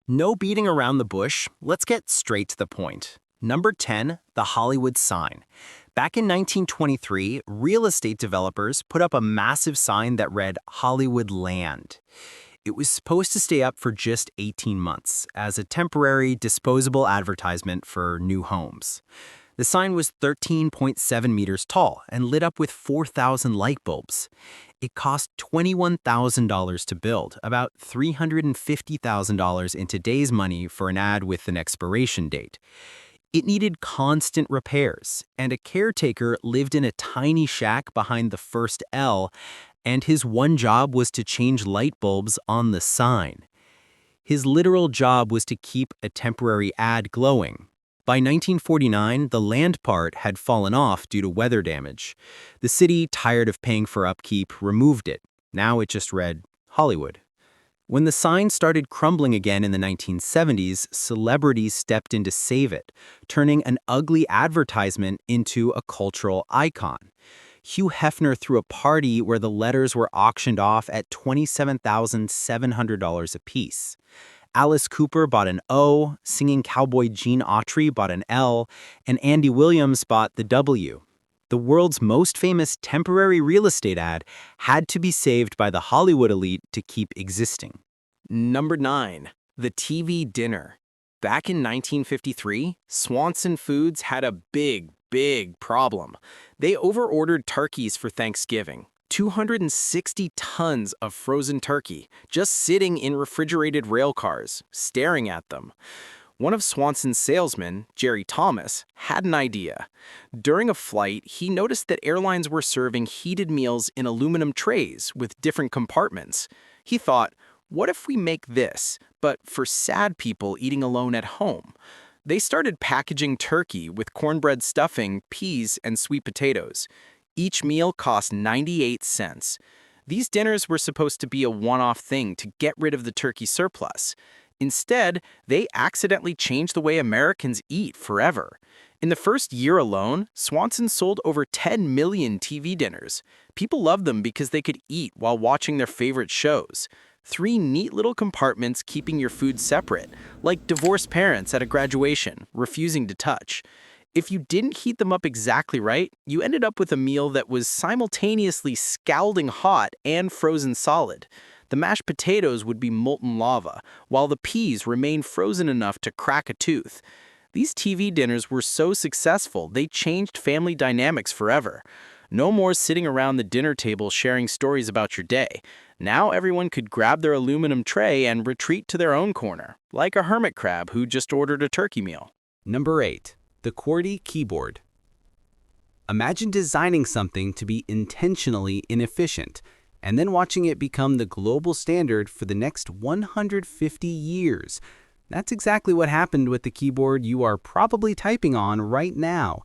No beating around the bush, let's get straight to the point. Number 10, the Hollywood sign. Back in 1923, real estate developers put up a massive sign that read Hollywood Land. It was supposed to stay up for just 18 months as a temporary, disposable advertisement for new homes. The sign was 13.7 meters tall and lit up with 4,000 light bulbs. It cost $21,000 to build, about $350,000 in today's money for an ad with an expiration date. It needed constant repairs, and a caretaker lived in a tiny shack behind the first L, and his one job was to change light bulbs on the sign. His literal job was to keep a temporary ad glowing. By 1949, the land part had fallen off due to weather damage. The city, tired of paying for upkeep, removed it. Now it just read Hollywood. When the sign started crumbling again in the 1970s, celebrities stepped in to save it, turning an ugly advertisement into a cultural icon. Hugh Hefner threw a party where the letters were auctioned off at $27,700 apiece. Alice Cooper bought an O, singing cowboy Gene Autry bought an L, and Andy Williams bought the W. The world's most famous temporary real estate ad had to be saved by the Hollywood elite to keep existing. Number 9. The TV dinner. Back in 1953, Swanson Foods had a big problem. They overordered turkeys for Thanksgiving. 260 tons of frozen turkey, just sitting in refrigerated rail cars, staring at them. One of Swanson's salesmen, Jerry Thomas, had an idea. During a flight, he noticed that airlines were serving heated meals in aluminum trays with different compartments. He thought, what if we make this, but for sad people eating alone at home? They started packaging turkey with cornbread stuffing, peas, and sweet potatoes. Each meal cost 98 cents. These dinners were supposed to be a one-off thing to get rid of the turkey surplus. Instead, they accidentally changed the way Americans eat forever. In the first year alone, Swanson sold over 10 million TV dinners. People loved them because they could eat while watching their favorite shows. 3 neat little compartments keeping your food separate, like divorced parents at a graduation, refusing to touch. If you didn't heat them up exactly right, you ended up with a meal that was simultaneously scalding hot and frozen solid. The mashed potatoes would be molten lava, while the peas remained frozen enough to crack a tooth. These TV dinners were so successful, they changed family dynamics forever. No more sitting around the dinner table sharing stories about your day. Now everyone could grab their aluminum tray and retreat to their own corner, like a hermit crab who just ordered a turkey meal. Number 8. The QWERTY Keyboard. Imagine designing something to be intentionally inefficient, and then watching it become the global standard for the next 150 years. That's exactly what happened with the keyboard you are probably typing on right now.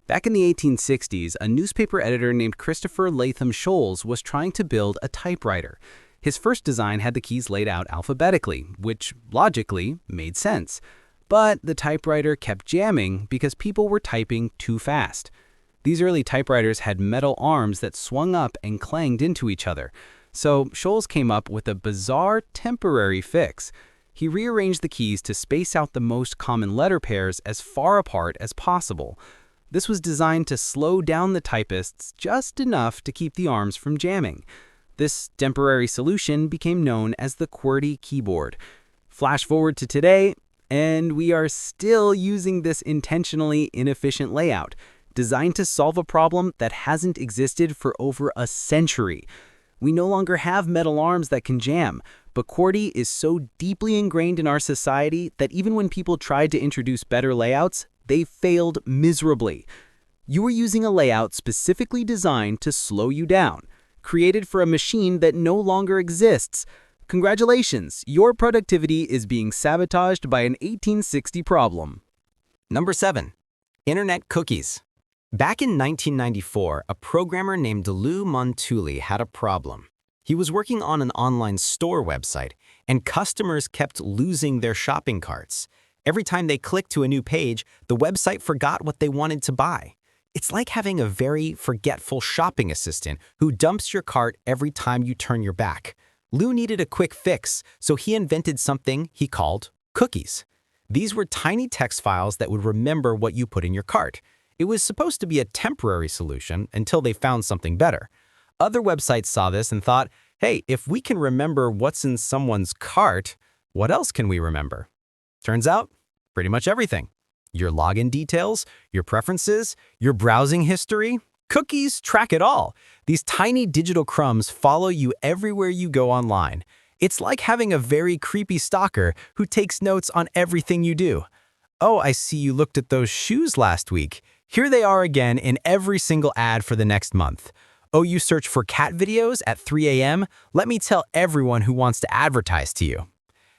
Back in the 1860s, a newspaper editor named Christopher Latham Sholes was trying to build a typewriter. His first design had the keys laid out alphabetically, which logically made sense. But the typewriter kept jamming because people were typing too fast. These early typewriters had metal arms that swung up and clanged into each other. So Sholes came up with a bizarre temporary fix. He rearranged the keys to space out the most common letter pairs as far apart as possible. This was designed to slow down the typists just enough to keep the arms from jamming. This temporary solution became known as the QWERTY Keyboard. Flash forward to today, and we are still using this intentionally inefficient layout, designed to solve a problem that hasn't existed for over a century. We no longer have metal arms that can jam, but QWERTY is so deeply ingrained in our society that even when people tried to introduce better layouts, they failed miserably. You are using a layout specifically designed to slow you down, created for a machine that no longer exists. Congratulations, your productivity is being sabotaged by an 1860 problem. Number 7. Internet cookies. Back in 1994, a programmer named Lou Montulli had a problem. He was working on an online store website, and customers kept losing their shopping carts. Every time they clicked to a new page, the website forgot what they wanted to buy. It's like having a very forgetful shopping assistant who dumps your cart every time you turn your back. Lou needed a quick fix, so he invented something he called cookies. These were tiny text files that would remember what you put in your cart. It was supposed to be a temporary solution until they found something better. Other websites saw this and thought, hey, if we can remember what's in someone's cart, what else can we remember? Turns out, pretty much everything. Your login details, your preferences, your browsing history. Cookies track it all. These tiny digital crumbs follow you everywhere you go online. It's like having a very creepy stalker who takes notes on everything you do. Oh, I see you looked at those shoes last week. Here they are again in every single ad for the next month. Oh, you search for cat videos at 3 a.m.? Let me tell everyone who wants to advertise to you.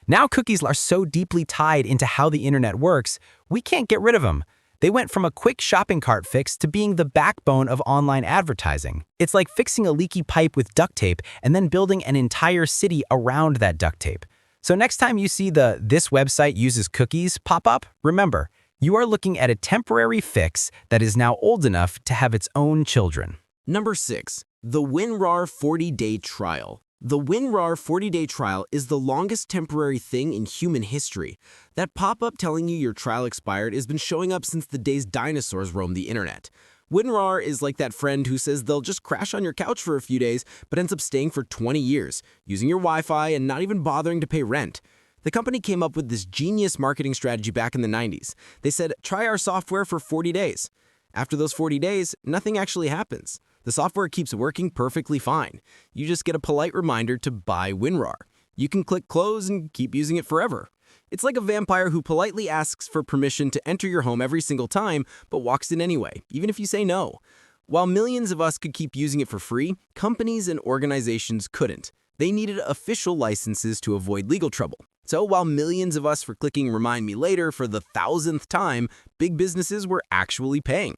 Now cookies are so deeply tied into how the internet works, we can't get rid of them. They went from a quick shopping cart fix to being the backbone of online advertising. It's like fixing a leaky pipe with duct tape and then building an entire city around that duct tape. So next time you see the "this website uses cookies" pop up, remember, you are looking at a temporary fix that is now old enough to have its own children. Number 6. The WinRAR 40-day trial. The WinRAR 40-day trial is the longest temporary thing in human history. That pop-up telling you your trial expired has been showing up since the days dinosaurs roamed the internet. WinRAR is like that friend who says they'll just crash on your couch for a few days, but ends up staying for 20 years, using your Wi-Fi and not even bothering to pay rent. The company came up with this genius marketing strategy back in the 90s. They said, try our software for 40 days. After those 40 days, nothing actually happens. The software keeps working perfectly fine. You just get a polite reminder to buy WinRAR. You can click close and keep using it forever. It's like a vampire who politely asks for permission to enter your home every single time, but walks in anyway, even if you say no. While millions of us could keep using it for free, companies and organizations couldn't. They needed official licenses to avoid legal trouble. So while millions of us were clicking Remind Me Later for the 1,000th time, big businesses were actually paying.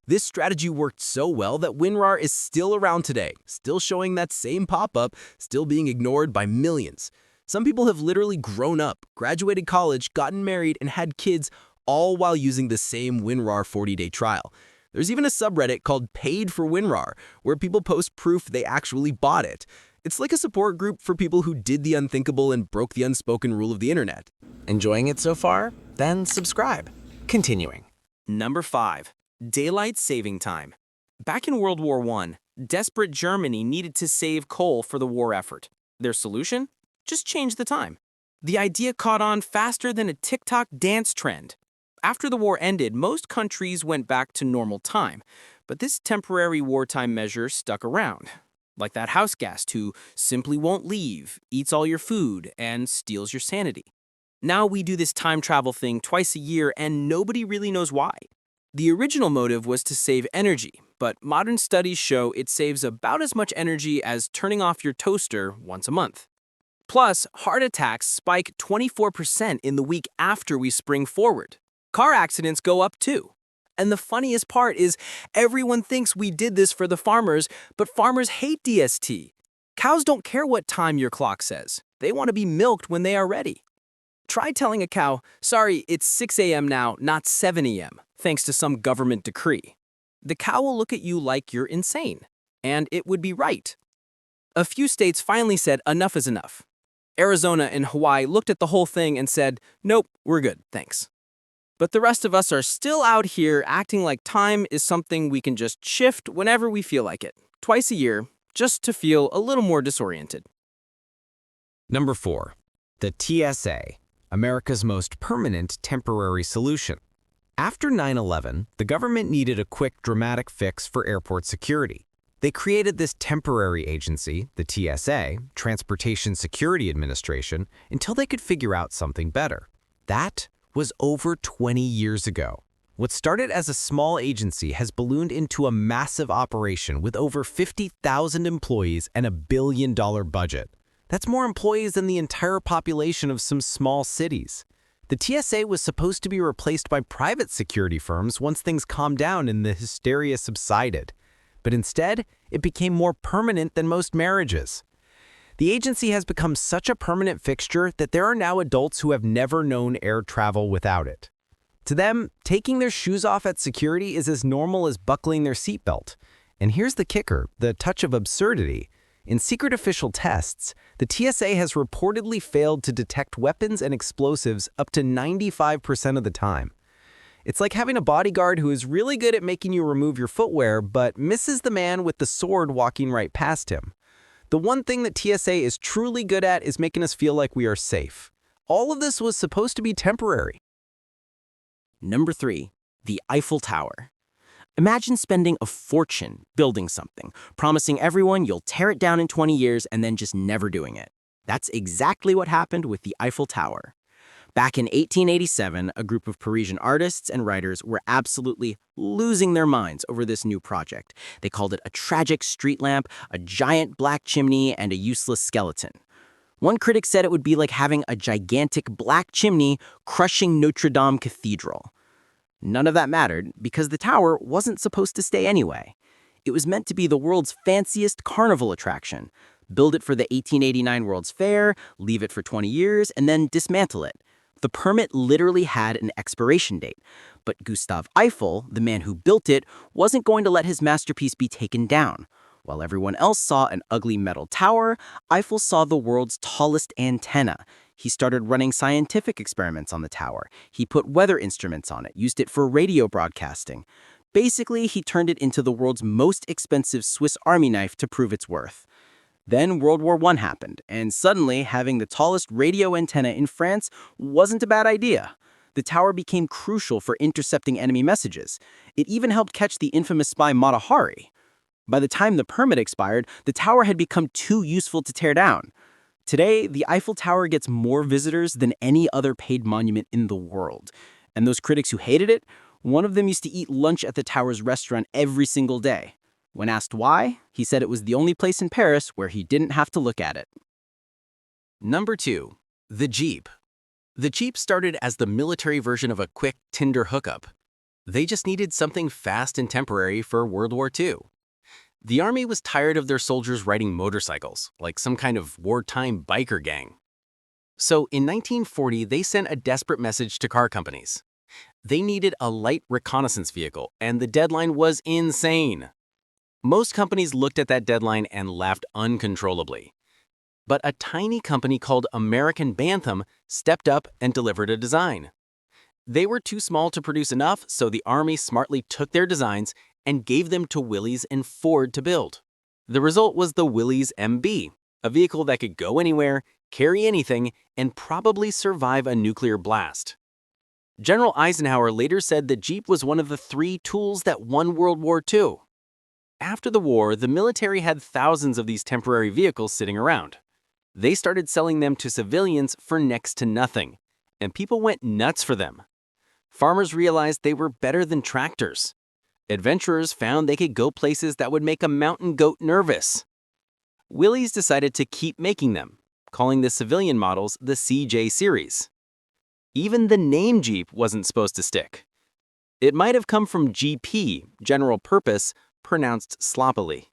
This strategy worked so well that WinRAR is still around today, still showing that same pop-up, still being ignored by millions. Some people have literally grown up, graduated college, gotten married, and had kids, all while using the same WinRAR 40-day trial. There's even a subreddit called Paid for WinRAR, where people post proof they actually bought it. It's like a support group for people who did the unthinkable and broke the unspoken rule of the internet. Enjoying it so far? Then subscribe. Continuing. Number 5. Daylight saving time. Back in World War I, desperate Germany needed to save coal for the war effort. Their solution? Just change the time. The idea caught on faster than a TikTok dance trend. After the war ended, most countries went back to normal time, but this temporary wartime measure stuck around. Like that house guest who simply won't leave, eats all your food, and steals your sanity. Now we do this time travel thing twice a year and nobody really knows why. The original motive was to save energy, but modern studies show it saves about as much energy as turning off your toaster once a month. Plus, heart attacks spike 24% in the week after we spring forward. Car accidents go up too. And the funniest part is everyone thinks we did this for the farmers, but farmers hate DST. Cows don't care what time your clock says. They want to be milked when they are ready. Try telling a cow, sorry, it's 6 a.m. now, not 7 a.m., thanks to some government decree. The cow will look at you like you're insane. And it would be right. A few states finally said enough is enough. Arizona and Hawaii looked at the whole thing and said, nope, we're good, thanks. But the rest of us are still out here acting like time is something we can just shift whenever we feel like it, twice a year, just to feel a little more disoriented. Number 4. The TSA, America's most permanent temporary solution. After 9/11, the government needed a quick, dramatic fix for airport security. They created this temporary agency, the TSA, Transportation Security Administration, until they could figure out something better. That was over 20 years ago. What started as a small agency has ballooned into a massive operation with over 50,000 employees and $1 billion budget. That's more employees than the entire population of some small cities. The TSA was supposed to be replaced by private security firms once things calmed down and the hysteria subsided. But instead, it became more permanent than most marriages. The agency has become such a permanent fixture that there are now adults who have never known air travel without it. To them, taking their shoes off at security is as normal as buckling their seatbelt. And here's the kicker, the touch of absurdity. In secret official tests, the TSA has reportedly failed to detect weapons and explosives up to 95% of the time. It's like having a bodyguard who is really good at making you remove your footwear, but misses the man with the sword walking right past him. The one thing that TSA is truly good at is making us feel like we are safe. All of this was supposed to be temporary. Number 3. The Eiffel Tower. Imagine spending a fortune building something, promising everyone you'll tear it down in 20 years and then just never doing it. That's exactly what happened with the Eiffel Tower. Back in 1887, a group of Parisian artists and writers were absolutely losing their minds over this new project. They called it a tragic street lamp, a giant black chimney, and a useless skeleton. One critic said it would be like having a gigantic black chimney crushing Notre Dame Cathedral. None of that mattered because the tower wasn't supposed to stay anyway. It was meant to be the world's fanciest carnival attraction. Build it for the 1889 World's Fair, leave it for 20 years, and then dismantle it. The permit literally had an expiration date, but Gustave Eiffel, the man who built it, wasn't going to let his masterpiece be taken down. While everyone else saw an ugly metal tower, Eiffel saw the world's tallest antenna. He started running scientific experiments on the tower. He put weather instruments on it, used it for radio broadcasting. Basically, he turned it into the world's most expensive Swiss Army knife to prove its worth. Then World War I happened, and suddenly having the tallest radio antenna in France wasn't a bad idea. The tower became crucial for intercepting enemy messages. It even helped catch the infamous spy Mata Hari. By the time the permit expired, the tower had become too useful to tear down. Today, the Eiffel Tower gets more visitors than any other paid monument in the world. And those critics who hated it, one of them used to eat lunch at the tower's restaurant every single day. When asked why, he said it was the only place in Paris where he didn't have to look at it. Number 2. The Jeep. The Jeep started as the military version of a quick Tinder hookup. They just needed something fast and temporary for World War II. The army was tired of their soldiers riding motorcycles, like some kind of wartime biker gang. So in 1940, they sent a desperate message to car companies. They needed a light reconnaissance vehicle, and the deadline was insane. Most companies looked at that deadline and laughed uncontrollably. But a tiny company called American Bantam stepped up and delivered a design. They were too small to produce enough, so the Army smartly took their designs and gave them to Willys and Ford to build. The result was the Willys MB, a vehicle that could go anywhere, carry anything, and probably survive a nuclear blast. General Eisenhower later said the Jeep was one of the 3 tools that won World War II. After the war, the military had thousands of these temporary vehicles sitting around. They started selling them to civilians for next to nothing, and people went nuts for them. Farmers realized they were better than tractors. Adventurers found they could go places that would make a mountain goat nervous. Willys decided to keep making them, calling the civilian models the CJ series. Even the name Jeep wasn't supposed to stick. It might have come from GP, general purpose, pronounced sloppily.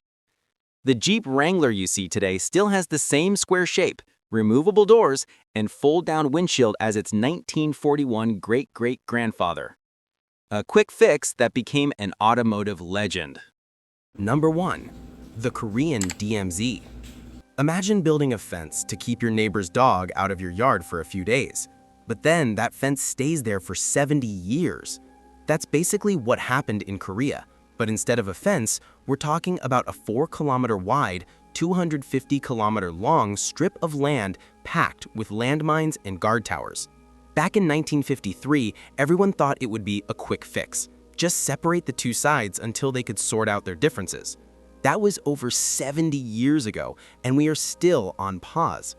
The Jeep Wrangler you see today still has the same square shape, removable doors, and fold-down windshield as its 1941 great-great-grandfather. A quick fix that became an automotive legend. Number 1. The Korean DMZ. Imagine building a fence to keep your neighbor's dog out of your yard for a few days. But then that fence stays there for 70 years. That's basically what happened in Korea. But instead of a fence, we're talking about a 4-kilometer wide, 250-kilometer long strip of land packed with landmines and guard towers. Back in 1953, everyone thought it would be a quick fix. Just separate the 2 sides until they could sort out their differences. That was over 70 years ago, and we are still on pause.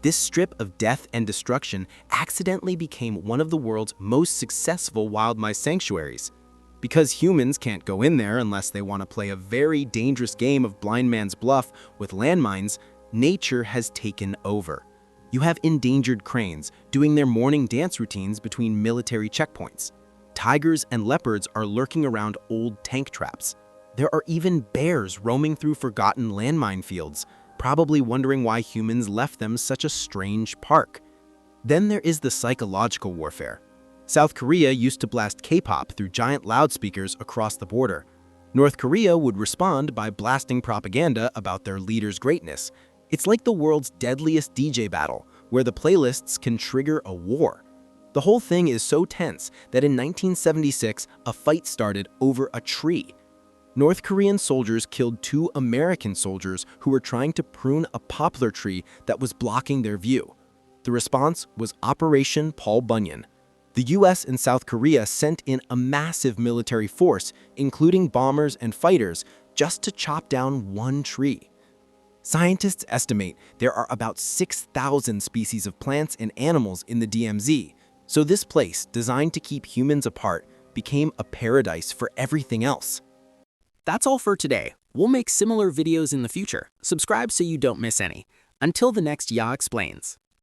This strip of death and destruction accidentally became one of the world's most successful wildlife sanctuaries. Because humans can't go in there unless they want to play a very dangerous game of blind man's bluff with landmines, nature has taken over. You have endangered cranes doing their morning dance routines between military checkpoints. Tigers and leopards are lurking around old tank traps. There are even bears roaming through forgotten landmine fields, probably wondering why humans left them such a strange park. Then there is the psychological warfare. South Korea used to blast K-pop through giant loudspeakers across the border. North Korea would respond by blasting propaganda about their leader's greatness. It's like the world's deadliest DJ battle, where the playlists can trigger a war. The whole thing is so tense that in 1976, a fight started over a tree. North Korean soldiers killed 2 American soldiers who were trying to prune a poplar tree that was blocking their view. The response was Operation Paul Bunyan. The US and South Korea sent in a massive military force, including bombers and fighters, just to chop down one tree. Scientists estimate there are about 6,000 species of plants and animals in the DMZ, so this place, designed to keep humans apart, became a paradise for everything else. That's all for today. We'll make similar videos in the future. Subscribe so you don't miss any. Until the next Ya Explains.